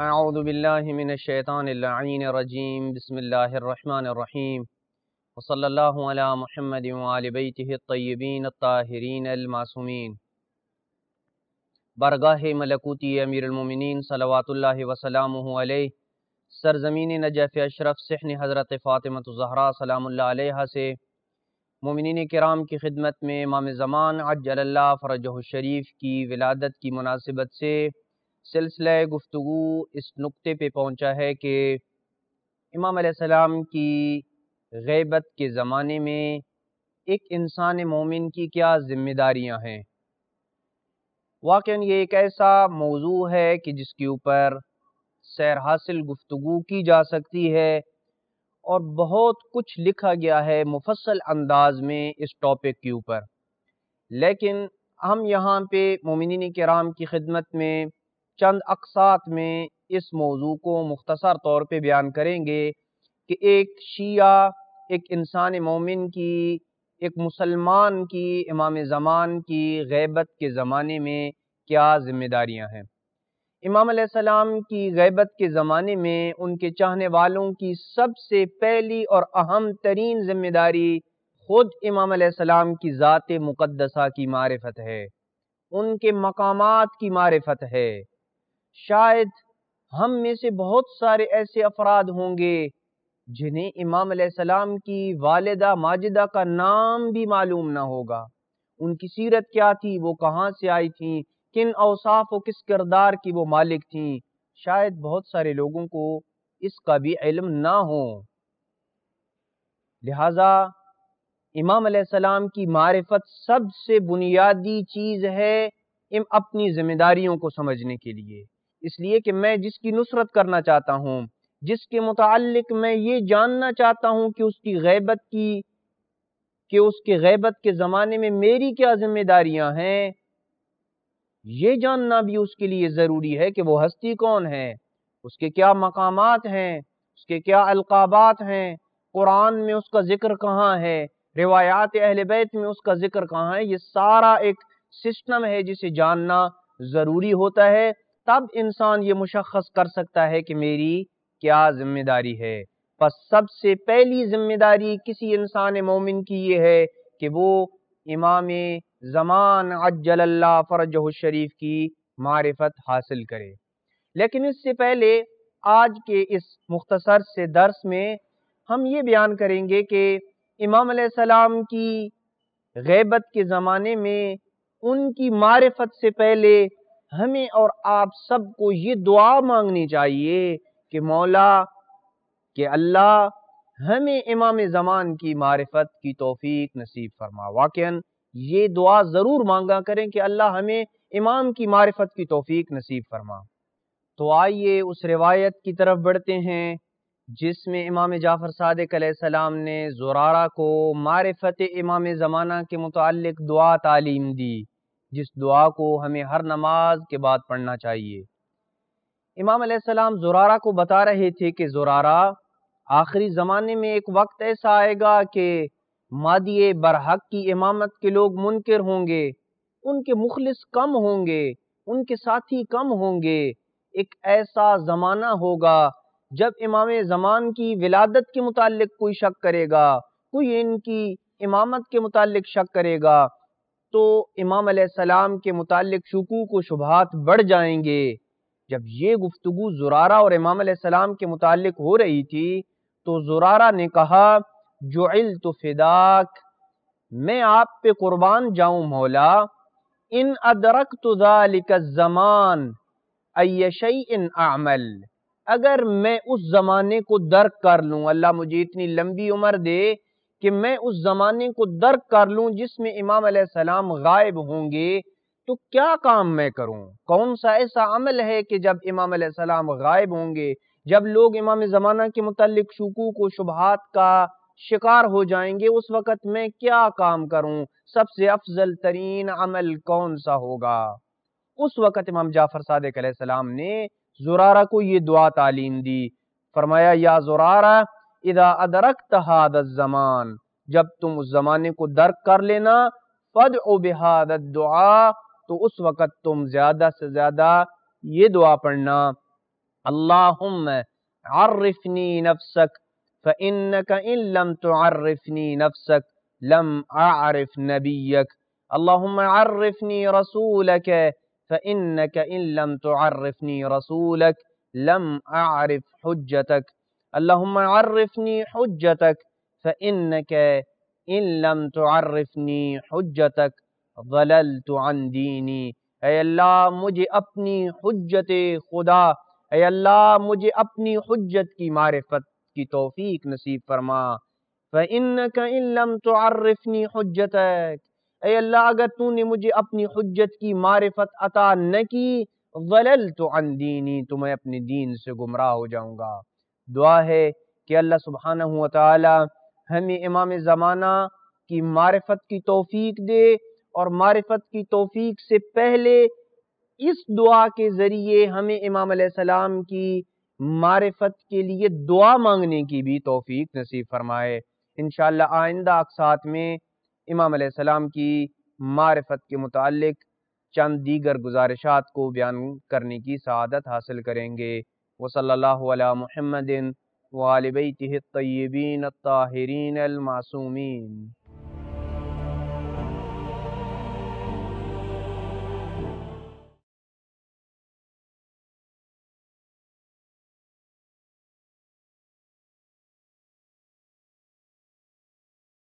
اعوذ باللہ من الشیطان اللعین الرجیم بسم اللہ الرحمن الرحیم وصلی اللہ علی محمد وعلی بیتہ الطیبین الطاہرین المعصومین۔ بارگاہ ملکوتی امیر المومنین صلوات اللہ وسلامہ علیہ، سرزمین نجف اشرف صحن حضرت فاطمہ الزہرا سلام اللہ علیہا سے مومنین کرام کی خدمت میں امام زمان عجل اللہ فرجہ الشریف کی ولادت کی مناسبت سے سلسلہ گفتگو اس نقطے پہ پہنچا ہے کہ امام علیہ السلام کی غیبت کے زمانے میں ایک انسان مومن کی کیا ذمہ داریاں ہیں۔ واقعاً یہ ایک ایسا موضوع ہے کہ جس کے اوپر سیر حاصل گفتگو کی جا سکتی ہے اور بہت کچھ لکھا گیا ہے مفصل انداز میں اس ٹاپک کے اوپر، لیکن ہم یہاں پہ مومنین کرام کی خدمت میں چند اقساط میں اس موضوع کو مختصر طور پہ بیان کریں گے کہ ایک شیعہ، ایک انسان مومن کی، ایک مسلمان کی امام زمان کی غیبت کے زمانے میں کیا ذمہ داریاں ہیں۔ امام علیہ السلام کی غیبت کے زمانے میں ان کے چاہنے والوں کی سب سے پہلی اور اہم ترین ذمہ داری خود امام علیہ السلام کی ذات مقدسہ کی معرفت ہے، ان کے مقامات کی معرفت ہے۔ شاید ہم میں سے بہت سارے ایسے افراد ہوں گے جنہیں امام علیہ السلام کی والدہ ماجدہ کا نام بھی معلوم نہ ہوگا، ان کی سیرت کیا تھی، وہ کہاں سے آئی تھیں، کن اوصاف و کس کردار کی وہ مالک تھیں، شاید بہت سارے لوگوں کو اس کا بھی علم نہ ہو۔ لہذا امام علیہ السلام کی معرفت سب سے بنیادی چیز ہے اپنی ذمہ داریوں کو سمجھنے کے لیے، اس لیے کہ میں جس کی نصرت کرنا چاہتا ہوں، جس کے متعلق میں یہ جاننا چاہتا ہوں کہ اس کے غیبت کے زمانے میں میری کیا ذمہ داریاں ہیں، یہ جاننا بھی اس کے لیے ضروری ہے کہ وہ ہستی کون ہے، اس کے کیا مقامات ہیں، اس کے کیا القابات ہیں، قرآن میں اس کا ذکر کہاں ہے، روایات اہل بیت میں اس کا ذکر کہاں ہے۔ یہ سارا ایک سسٹم ہے جسے جاننا ضروری ہوتا ہے، تب انسان یہ مشخص کر سکتا ہے کہ میری کیا ذمہ داری ہے۔ پس سب سے پہلی ذمہ داری کسی انسان مومن کی یہ ہے کہ وہ امام زمان عجل اللہ فرجہ الشریف کی معرفت حاصل کرے۔ لیکن اس سے پہلے آج کے اس مختصر سے درس میں ہم یہ بیان کریں گے کہ امام علیہ السلام کی غیبت کے زمانے میں ان کی معرفت سے پہلے ہمیں اور آپ سب کو یہ دعا مانگنی چاہیے کہ مولا، کہ اللہ ہمیں امام زمان کی معرفت کی توفیق نصیب فرما۔ واقعاً یہ دعا ضرور مانگا کریں کہ اللہ ہمیں امام کی معرفت کی توفیق نصیب فرما۔ تو آئیے اس روایت کی طرف بڑھتے ہیں جس میں امام جعفر صادق علیہ السلام نے زرارہ کو معرفت امام زمانہ کے متعلق دعا تعلیم دی، جس دعا کو ہمیں ہر نماز کے بعد پڑھنا چاہیے۔ امام علیہ السلام زرارہ کو بتا رہے تھے کہ زرارہ، آخری زمانے میں ایک وقت ایسا آئے گا کہ مادی برحق کی امامت کے لوگ منکر ہوں گے، ان کے مخلص کم ہوں گے، ان کے ساتھی کم ہوں گے۔ ایک ایسا زمانہ ہوگا جب امام زمان کی ولادت کے متعلق کوئی شک کرے گا، کوئی ان کی امامت کے متعلق شک کرے گا، تو امام علیہ السلام کے متعلق شکوک و شبہات بڑھ جائیں گے۔ جب یہ گفتگو زرارہ اور امام علیہ السلام کے متعلق ہو رہی تھی تو زرارہ نے کہا، جعلت فداک، میں آپ پہ قربان جاؤں مولا، ان ادرکت ذالک الزمان ای شیء اعمل، اگر میں اس زمانے کو درک کر لوں، اللہ مجھے اتنی لمبی عمر دے کہ میں اس زمانے کو درک کر لوں جس میں امام علیہ السلام غائب ہوں گے، تو کیا کام میں کروں، کون سا ایسا عمل ہے کہ جب امام علیہ السلام غائب ہوں گے، جب لوگ امام زمانہ کے متعلق شکوک و شبہات کا شکار ہو جائیں گے، اس وقت میں کیا کام کروں، سب سے افضل ترین عمل کون سا ہوگا۔ اس وقت امام جعفر صادق علیہ السلام نے زرارہ کو یہ دعا تعلیم دی، فرمایا، یا زرارہ اذا ادرکت هذا الزمان، جب تم اس زمانے کو درک کر لینا، فادعو بهذا الدعاء، تو اس وقت تم زیادہ سے زیادہ یہ دعا پڑھنا، اللہم عرفنی نفسک فإنک ان لم تعرفنی نفسک لم اعرف نبیک اللہم عرفنی رسولک فإنک ان لم تعرفنی رسولک لم اعرف حجتک اللہم عرفنی حجتک فإنک ان لم تعرفنی حجتک ضللت عن دینی اے اللہ مجھے اپنی حجت خدا، اے اللہ مجھے اپنی حجت کی معرفت کی توفیق نصیب فرما۔ فَإِنَّكَ إِن لَّمْ تُعَرِّفْنِي حُجَّتَكَ اے اللہ اگر تو نے مجھے اپنی حجت کی معرفت عطا نہ کی، ضللت عن دینی تو میں اپنے دین سے گمراہ ہو جاؤں گا۔ دعا ہے کہ اللہ سبحانہ و تعالی ہمیں امام زمانہ کی معرفت کی توفیق دے، اور معرفت کی توفیق سے پہلے اس دعا کے ذریعے ہمیں امام علیہ السلام کی معرفت کے لیے دعا مانگنے کی بھی توفیق نصیب فرمائے۔ انشاءاللہ آئندہ اقساط میں امام علیہ السلام کی معرفت کے متعلق چند دیگر گزارشات کو بیان کرنے کی سعادت حاصل کریں گے۔ وصلی اللہ علی محمد وآل بیتہ الطیبین الطاہرین المعصومین۔